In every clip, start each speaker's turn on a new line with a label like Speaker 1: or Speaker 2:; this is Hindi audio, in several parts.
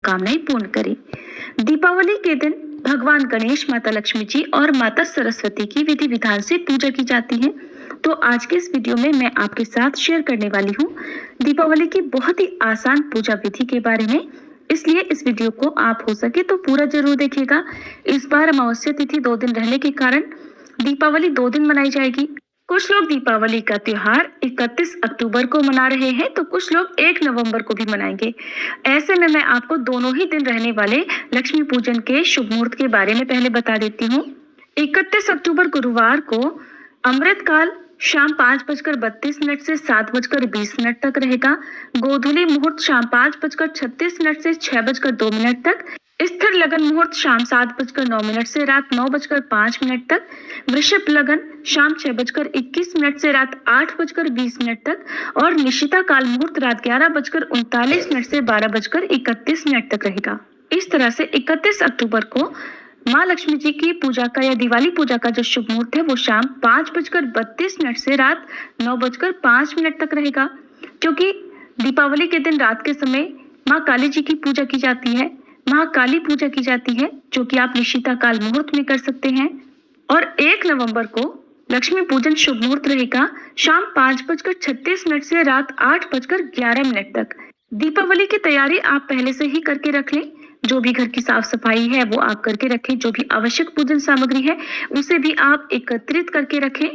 Speaker 1: कामनाएं पूर्ण करें। दीपावली के दिन भगवान गणेश, माता लक्ष्मी जी और माता सरस्वती की विधि विधान से पूजा की जाती है। तो आज के इस वीडियो में मैं आपके साथ शेयर करने वाली हूँ दीपावली की बहुत ही आसान पूजा विधि के बारे में। इसलिए इस वीडियो को आप हो सके तो पूरा जरूर देखिएगा। इस बार अमावस्या तिथि 2 दिन रहने के कारण दीपावली 2 दिन मनाई जाएगी। कुछ लोग दीपावली का त्योहार 31 अक्टूबर को मना रहे हैं तो कुछ लोग 1 नवंबर को भी मनाएंगे। ऐसे में मैं आपको दोनों ही दिन रहने वाले लक्ष्मी पूजन के शुभ मुहूर्त के बारे में पहले बता देती हूँ। 31 अक्टूबर गुरुवार को अमृत काल शाम 5:32 से 7:20 तक रहेगा। गोधूली मुहूर्त शाम 5:36 से 6:02 तक। स्थिर लगन मुहूर्त शाम 7:09 से रात 9:05 तक। वृषभ लगन शाम 6:21 से रात 8:20 तक और निशिता काल मुहूर्त रात 11:39 से 12:31 तक रहेगा। इस तरह से 31 अक्टूबर को माँ लक्ष्मी जी की पूजा का या दिवाली पूजा का जो शुभ मुहूर्त है वो शाम 5:32 से रात 9:05 तक रहेगा। क्योंकि दीपावली के दिन रात के समय माँ काली जी की पूजा की जाती है, महाकाली पूजा की जाती है, जो कि आप निशिता काल मुहूर्त में कर सकते हैं। और 1 नवंबर को लक्ष्मी पूजन शुभ मुहूर्त रहेगा शाम 5:36 से रात 8:11 तक। दीपावली की तैयारी आप पहले से ही करके रख लें। जो भी घर की साफ सफाई है वो आप करके रखें। जो भी आवश्यक पूजन सामग्री है उसे भी आप एकत्रित करके रखें।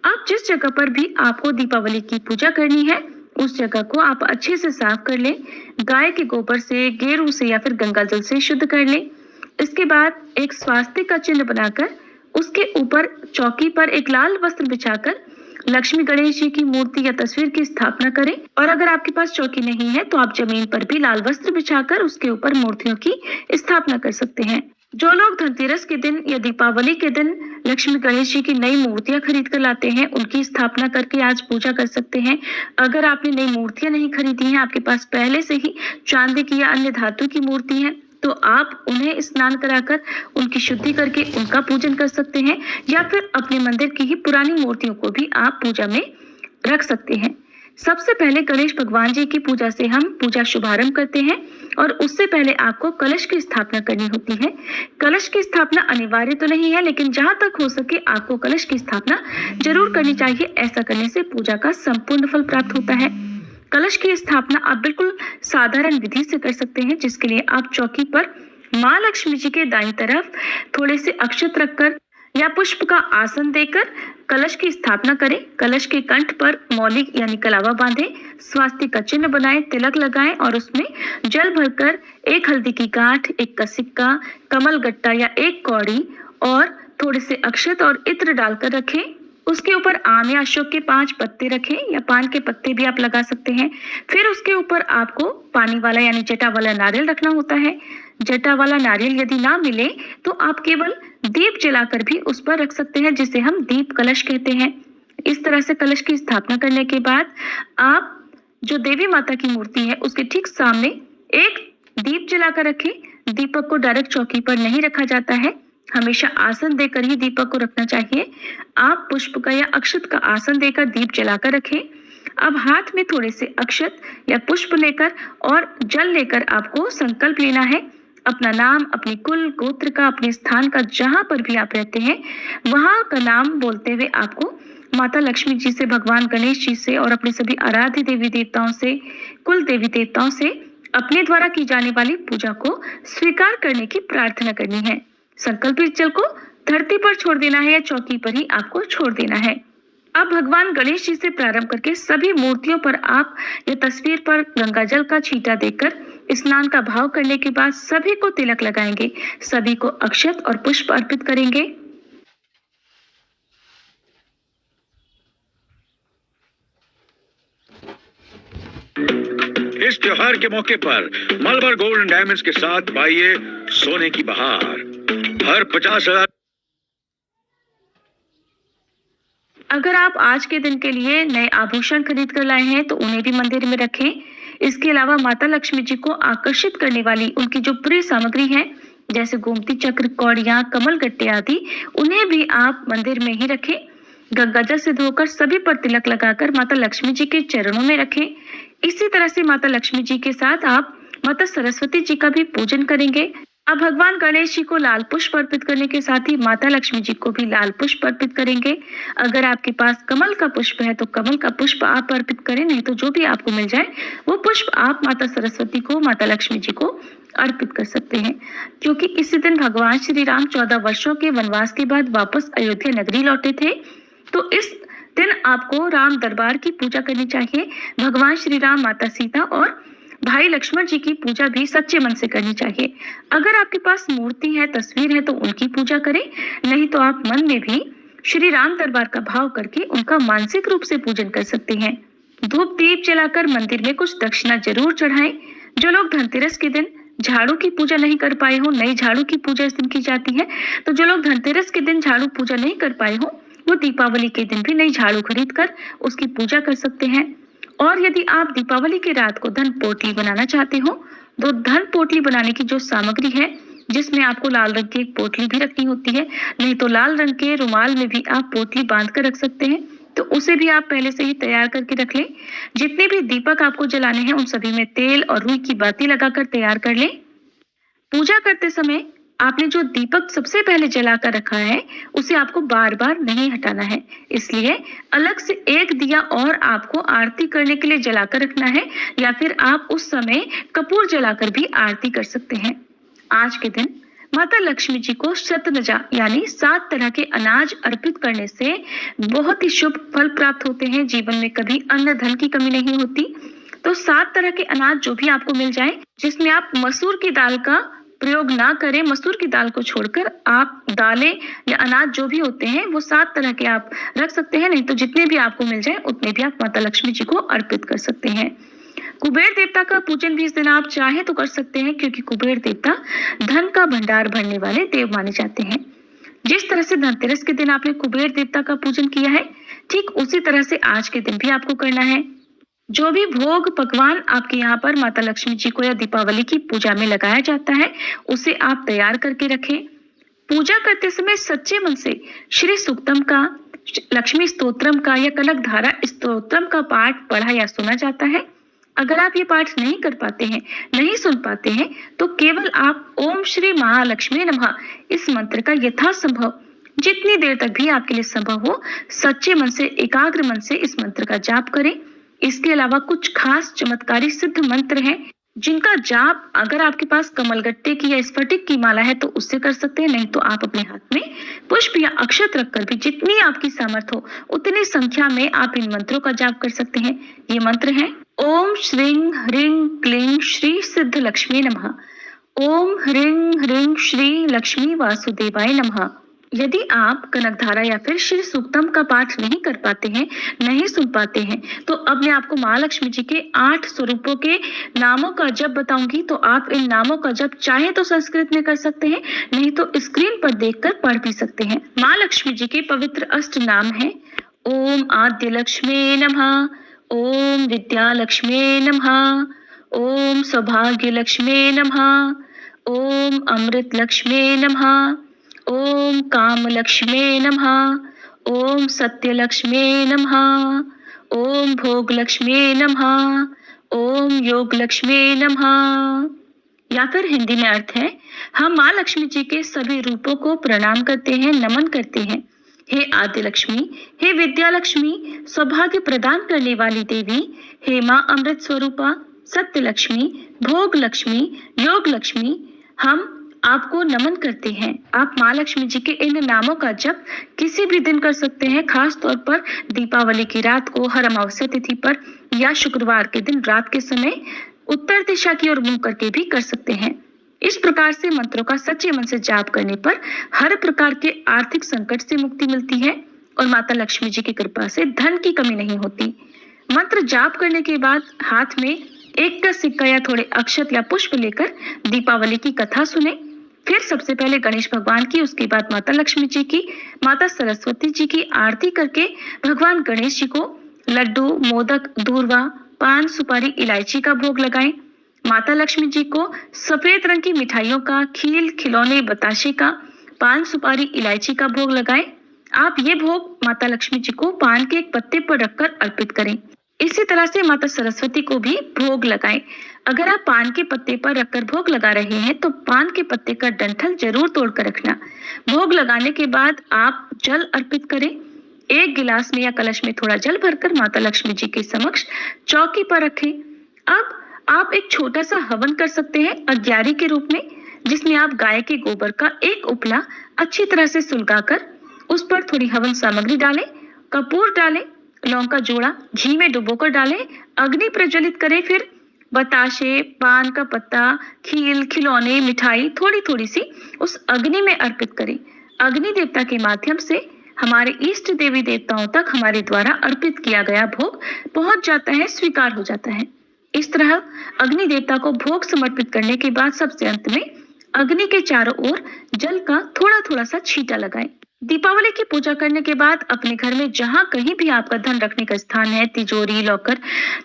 Speaker 1: आप जिस जगह पर भी आपको दीपावली की पूजा करनी है उस जगह को आप अच्छे से साफ कर लें। गाय के गोबर से, गेरू से या फिर गंगा जल से शुद्ध कर लें। इसके बाद एक स्वास्तिक का चिन्ह बनाकर उसके ऊपर चौकी पर एक लाल वस्त्र बिछाकर लक्ष्मी गणेश जी की मूर्ति या तस्वीर की स्थापना करें। और अगर आपके पास चौकी नहीं है तो आप जमीन पर भी लाल वस्त्र बिछाकर उसके ऊपर मूर्तियों की स्थापना कर सकते हैं। जो लोग धनतेरस के दिन या दीपावली के दिन लक्ष्मी गणेश जी की नई मूर्तियां खरीद कर लाते हैं उनकी स्थापना करके आज पूजा कर सकते हैं। अगर आपने नई मूर्तियां नहीं खरीदी हैं, आपके पास पहले से ही चांदी की या अन्य धातु की मूर्ति है, तो आप उन्हें स्नान कराकर उनकी शुद्धि करके उनका पूजन कर सकते हैं। या फिर अपने मंदिर की ही पुरानी मूर्तियों को भी आप पूजा में रख सकते हैं। सबसे पहले गणेश भगवान जी की पूजा से हम पूजा शुभारंभ करते हैं और उससे पहले आपको कलश की स्थापना करनी होती है। कलश की स्थापना अनिवार्य तो नहीं है, लेकिन जहां तक हो सके आपको कलश की स्थापना जरूर करनी चाहिए। ऐसा करने से पूजा का संपूर्ण फल प्राप्त होता है। कलश की स्थापना आप बिल्कुल साधारण विधि से कर सकते हैं, जिसके लिए आप चौकी पर माँ लक्ष्मी जी के दाईं तरफ थोड़े से अक्षत रखकर या पुष्प का आसन देकर कलश की स्थापना करें। कलश के कंठ पर मौली यानी कलावा बांधें, स्वास्तिक का चिन्ह बनाएं, तिलक लगाएं और उसमें जल भरकर एक हल्दी की गांठ, एक का सिक्का, कमल गट्टा या एक कौड़ी और थोड़े से अक्षत और इत्र डालकर रखें। उसके ऊपर आम या अशोक के 5 पत्ते रखें या पान के पत्ते भी आप लगा सकते हैं। फिर उसके ऊपर आपको पानी वाला यानी जटा वाला नारियल रखना होता है। जटा वाला नारियल यदि ना मिले तो आप केवल दीप जलाकर भी उस पर रख सकते हैं, जिसे हम दीप कलश कहते हैं। इस तरह से कलश की स्थापना करने के बाद आप जो देवी माता की मूर्ति है उसके ठीक सामने एक दीप जलाकर रखें। दीपक को डायरेक्ट चौकी पर नहीं रखा जाता है, हमेशा आसन देकर ही दीपक को रखना चाहिए। आप पुष्प का या अक्षत का आसन देकर दीप जलाकर रखें। अब हाथ में थोड़े से अक्षत या पुष्प लेकर और जल लेकर आपको संकल्प लेना है। अपना नाम, अपनी कुल गोत्र का, अपने स्थान का, जहां पर भी आप रहते हैं वहां का नाम बोलते हुए आपको माता लक्ष्मी जी से, भगवान गणेश जी से और अपने सभी आराध्य देवी देवताओं से, कुल देवी देवताओं से अपने द्वारा की जाने वाली पूजा को स्वीकार करने की प्रार्थना करनी है। संकल्पित जल को धरती पर छोड़ देना है या चौकी पर ही आपको छोड़ देना है। अब भगवान गणेश जी से प्रारंभ करके सभी मूर्तियों पर आप या तस्वीर पर गंगा जल का छींटा देकर स्नान का भाव करने के बाद सभी को तिलक लगाएंगे, सभी को अक्षत और पुष्प अर्पित करेंगे।
Speaker 2: इस त्योहार के मौके पर मलबार गोल्ड एंड डायमंड्स के साथ पाइए सोने की बहार। हर 50,000।
Speaker 1: अगर आप आज के दिन के लिए नए आभूषण खरीद कर लाए हैं तो उन्हें भी मंदिर में रखें। इसके अलावा माता लक्ष्मी जी को आकर्षित करने वाली उनकी जो प्रिय सामग्री है जैसे गोमती चक्र, कौड़ियां, कमल गट्टे आदि, उन्हें भी आप मंदिर में ही रखें। गंगा जल से धोकर सभी पर तिलक लगाकर माता लक्ष्मी जी के चरणों में रखें। इसी तरह से माता लक्ष्मी जी के साथ आप माता सरस्वती जी का भी पूजन करेंगे। अब भगवान गणेश जी को लाल पुष्प अर्पित करने के साथ ही माता लक्ष्मी जी को भी लाल पुष्प अर्पित करेंगे। अगर आपके पास कमल का पुष्प है तो कमल का पुष्प आप अर्पित करें, नहीं तो जो भी आपको मिल जाए वो पुष्प आप माता सरस्वती को, माता लक्ष्मी जी को अर्पित कर सकते हैं। क्योंकि इसी दिन भगवान श्री राम 14 वर्षों के वनवास के बाद वापस अयोध्या नगरी लौटे थे, तो इस दिन आपको राम दरबार की पूजा करनी चाहिए। भगवान श्री राम, माता सीता और भाई लक्ष्मण जी की पूजा भी सच्चे मन से करनी चाहिए। अगर आपके पास मूर्ति है, तस्वीर है तो उनकी पूजा करें, नहीं तो आप मन में भी श्री राम दरबार का भाव करके उनका मानसिक रूप से पूजन कर सकते हैं। धूप दीप जलाकर मंदिर में कुछ दक्षिणा जरूर चढ़ाएं। जो लोग धनतेरस के दिन झाड़ू की पूजा नहीं कर पाए हो, नई झाड़ू की पूजा इस दिन की जाती है, तो जो लोग धनतेरस के दिन झाड़ू पूजा नहीं कर पाए हो वो दीपावली के दिन भी नई झाड़ू खरीद कर उसकी पूजा कर सकते हैं। और यदि आप दीपावली की रात को धन पोटली बनाना चाहते हो तो धन पोटली बनाने की जो सामग्री है, जिसमें आपको लाल रंग की एक पोटली भी रखनी होती है, नहीं तो लाल रंग के रुमाल में भी आप पोटली बांध कर रख सकते हैं, तो उसे भी आप पहले से ही तैयार करके रख लें। जितने भी दीपक आपको जलाने हैं उन सभी में तेल और रुई की बाती लगाकर तैयार कर लें। पूजा करते समय आपने जो दीपक सबसे पहले जलाकर रखा है उसे आपको बार बार नहीं हटाना है, इसलिए अलग से एक दिया और आपको आरती करने के लिए जलाकर रखना है, या फिर आप उस समय कपूर जलाकर भी आरती कर सकते हैं। आज के दिन माता लक्ष्मी जी को शतनजा यानी 7 तरह के अनाज अर्पित करने से बहुत ही शुभ फल प्राप्त होते हैं। जीवन में कभी अन्न धन की कमी नहीं होती। तो 7 तरह के अनाज जो भी आपको मिल जाए, जिसमें आप मसूर की दाल का प्रयोग ना करें, मसूर की दाल को छोड़कर आप दालें या अनाज जो भी होते हैं वो 7 तरह के आप रख सकते हैं, नहीं तो जितने भी आपको मिल जाए उतने भी आप माता लक्ष्मी जी को अर्पित कर सकते हैं। कुबेर देवता का पूजन भी इस दिन आप चाहे तो कर सकते हैं, क्योंकि कुबेर देवता धन का भंडार भरने वाले देव माने जाते हैं। जिस तरह से धनतेरस के दिन आपने कुबेर देवता का पूजन किया है, ठीक उसी तरह से आज के दिन भी आपको करना है। जो भी भोग पकवान आपके यहाँ पर माता लक्ष्मी जी को या दीपावली की पूजा में लगाया जाता है उसे आप तैयार करके रखें। पूजा करते समय सच्चे मन से श्री सूक्तम का, लक्ष्मी स्तोत्रम का या कनक धारा स्तोत्रम का पाठ पढ़ा या सुना जाता है। अगर आप ये पाठ नहीं कर पाते हैं, नहीं सुन पाते हैं, तो केवल आप ओम श्री महालक्ष्मी नमः इस मंत्र का यथासंभव जितनी देर तक भी आपके लिए संभव हो सच्चे मन से, एकाग्र मन से इस मंत्र का जाप करें। इसके अलावा कुछ खास चमत्कारी सिद्ध मंत्र हैं जिनका जाप अगर आपके पास कमलगट्टे की या स्फटिक की माला है तो उससे कर सकते हैं, नहीं तो आप अपने हाथ में पुष्प या अक्षत रखकर भी जितनी आपकी सामर्थ हो उतनी संख्या में आप इन मंत्रों का जाप कर सकते हैं। ये मंत्र हैं ओम श्रीं ह्रीं क्लीं श्री सिद्ध लक्ष्मी नमः, ओम ह्रीं ह्रीं श्री लक्ष्मी वासुदेवाय नमः। यदि आप कनकधारा या फिर श्री सूक्तम का पाठ नहीं कर पाते हैं, नहीं सुन पाते हैं, तो अब मैं आपको महालक्ष्मी जी के 8 स्वरूपों के नामों का जप बताऊंगी। तो आप इन नामों का जप चाहे तो संस्कृत में कर सकते हैं, नहीं तो स्क्रीन पर देखकर पढ़ भी सकते हैं। महालक्ष्मी जी के पवित्र अष्ट नाम हैं ओम आद्य लक्ष्मी नमः, ओम विद्या लक्ष्मी नमः, ओम सौभाग्य लक्ष्मी नमः, ओम अमृत लक्ष्मी नमः, ओम काम लक्ष्मी नमः, ओम सत्य लक्ष्मी नमः, ओम भोग लक्ष्मी नमः, ओम योग लक्ष्मी नमः। या फिर हिंदी में अर्थ है, हम माँ लक्ष्मी जी के सभी रूपों को प्रणाम करते हैं, नमन करते हैं। हे आद्य लक्ष्मी, हे विद्या लक्ष्मी, सौभाग्य प्रदान करने वाली देवी, हे माँ अमृत स्वरूपा, सत्य लक्ष्मी, भोग लक्ष्मी, योग लक्ष्मी, हम आपको नमन करते हैं। आप माँ लक्ष्मी जी के इन नामों का जप किसी भी दिन कर सकते हैं, खास तौर पर दीपावली की रात को, हर अमावस्या तिथि पर या शुक्रवार के दिन रात के समय उत्तर दिशा की ओर मुंह करके भी कर सकते हैं। इस प्रकार से मंत्रों का सच्चे मन से जाप करने पर हर प्रकार के आर्थिक संकट से मुक्ति मिलती है और माता लक्ष्मी जी की कृपा से धन की कमी नहीं होती। मंत्र जाप करने के बाद हाथ में 1 का सिक्का या थोड़े अक्षत या पुष्प लेकर दीपावली की कथा सुने। फिर सबसे पहले गणेश भगवान की, उसके बाद माता लक्ष्मी जी की, माता सरस्वती जी की आरती करके भगवान गणेश जी को लड्डू, मोदक, दूर्वा, पान, सुपारी, इलायची का भोग लगाएं। माता लक्ष्मी जी को सफेद रंग की मिठाइयों का, खील, खिलौने, बताशे का, पान, सुपारी, इलायची का भोग लगाएं। आप ये भोग माता लक्ष्मी जी को पान के एक पत्ते पर रखकर अर्पित करें। इसी तरह से माता सरस्वती को भी भोग लगाएं। अगर आप पान के पत्ते पर रखकर भोग लगा रहे हैं तो पान के पत्ते का डंठल जरूर तोड़कर रखना। भोग लगाने के बाद आप जल अर्पित करें। एक गिलास में या कलश में थोड़ा जल भरकर माता लक्ष्मी जी के समक्ष चौकी पर रखें। अब आप एक छोटा सा हवन कर सकते हैं अग्यारी के रूप में, जिसमें आप गाय के गोबर का एक उपला अच्छी तरह से सुलगाकर उस पर थोड़ी हवन सामग्री डालें, कपूर डालें, लौंग का जोड़ा घी में डुबोकर डालें, अग्नि प्रज्वलित करें, फिर बताशे, पान का पत्ता, खील, खिलौने, मिठाई थोड़ी थोड़ी सी उस अग्नि में अर्पित करें। अग्नि देवता के माध्यम से हमारे इष्ट देवी देवताओं तक हमारे द्वारा अर्पित किया गया भोग पहुंच जाता है, स्वीकार हो जाता है। इस तरह अग्नि देवता को भोग समर्पित करने के बाद सबसे अंत में अग्नि के चारों ओर जल का थोड़ा थोड़ा सा छींटा लगाएं। दीपावली की पूजा करने के बाद अपने घर में जहां कहीं भी आपका धन रखने का स्थान है, तिजोरी, लॉकर,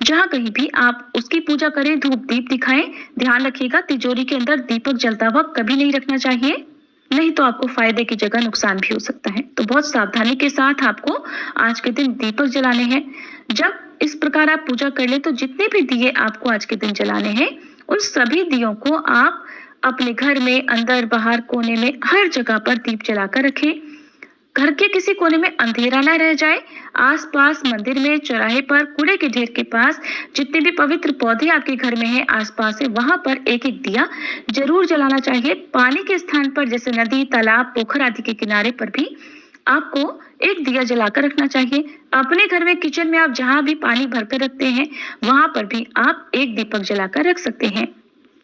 Speaker 1: जहां कहीं भी आप उसकी पूजा करें, धूप दीप दिखाएं। ध्यान रखिएगा तिजोरी के अंदर दीपक जलता हुआ कभी नहीं रखना चाहिए, नहीं तो आपको फायदे की जगह नुकसान भी हो सकता है। तो बहुत सावधानी के साथ आपको आज के दिन दीपक जलाने हैं। जब इस प्रकार आप पूजा कर ले तो जितने भी दिए आपको आज के दिन जलाने हैं, उन सभी दियों को आप अपने घर में अंदर बाहर कोने में हर जगह पर दीप जलाकर रखें। घर के किसी कोने में अंधेरा न रह जाए। आसपास मंदिर में, चौराहे पर, कूड़े के ढेर के पास, जितने भी पवित्र पौधे आपके घर में हैं आसपास है, वहां पर एक एक दिया जरूर जलाना चाहिए। पानी के स्थान पर जैसे नदी, तालाब, पोखर आदि के किनारे पर भी आपको एक दिया जलाकर रखना चाहिए। अपने घर में किचन में आप जहां भी पानी भरकर रखते हैं वहां पर भी आप एक दीपक जलाकर रख सकते हैं।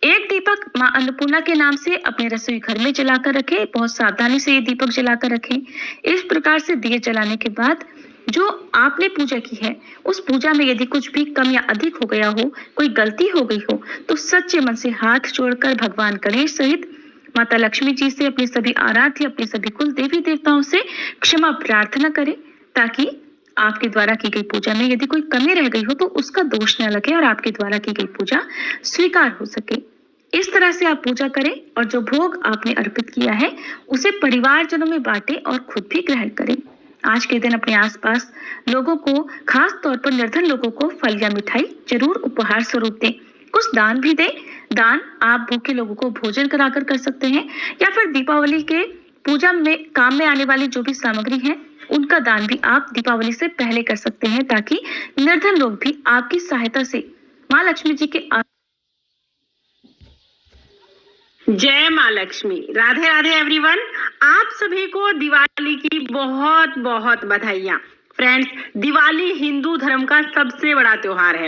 Speaker 1: एक दीपक मां अन्नपूर्णा के नाम से अपने रसोई घर में जलाकर रखें। बहुत सावधानी से ये दीपक जलाकर रखें। इस प्रकार से दिए जलाने के बाद जो आपने पूजा की है उस पूजा में यदि कुछ भी कम या अधिक हो गया हो, कोई गलती हो गई हो, तो सच्चे मन से हाथ जोड़कर भगवान गणेश सहित माता लक्ष्मी जी से, अपने सभी आराध्य, अपने सभी कुल देवी देवताओं से क्षमा प्रार्थना करें, ताकि आपके द्वारा की गई पूजा में यदि कोई कमी रह गई हो तो उसका दोष न लगे और आपके द्वारा की गई पूजा स्वीकार हो सके। इस तरह से आप पूजा करें और जो भोग आपने अर्पित किया है उसे परिवारजनों में बांटें और खुद भी ग्रहण करें। आज के दिन अपने आसपास लोगों को, खास तौर पर निर्धन लोगों को फल या मिठाई जरूर उपहार स्वरूप दें। कुछ दान भी दें। दान आप भूखे लोगों को भोजन कराकर कर सकते हैं, या फिर दीपावली के पूजा में काम में आने वाली जो भी सामग्री है उनका दान भी आप दीपावली से पहले कर सकते हैं, ताकि निर्धन लोग भी आपकी सहायता से माँ लक्ष्मी जी के
Speaker 3: जय माँ लक्ष्मी। राधे राधे एवरीवन। आप सभी को दिवाली की बहुत बहुत बधाइयाँ। फ्रेंड्स, दिवाली हिंदू धर्म का सबसे बड़ा त्योहार है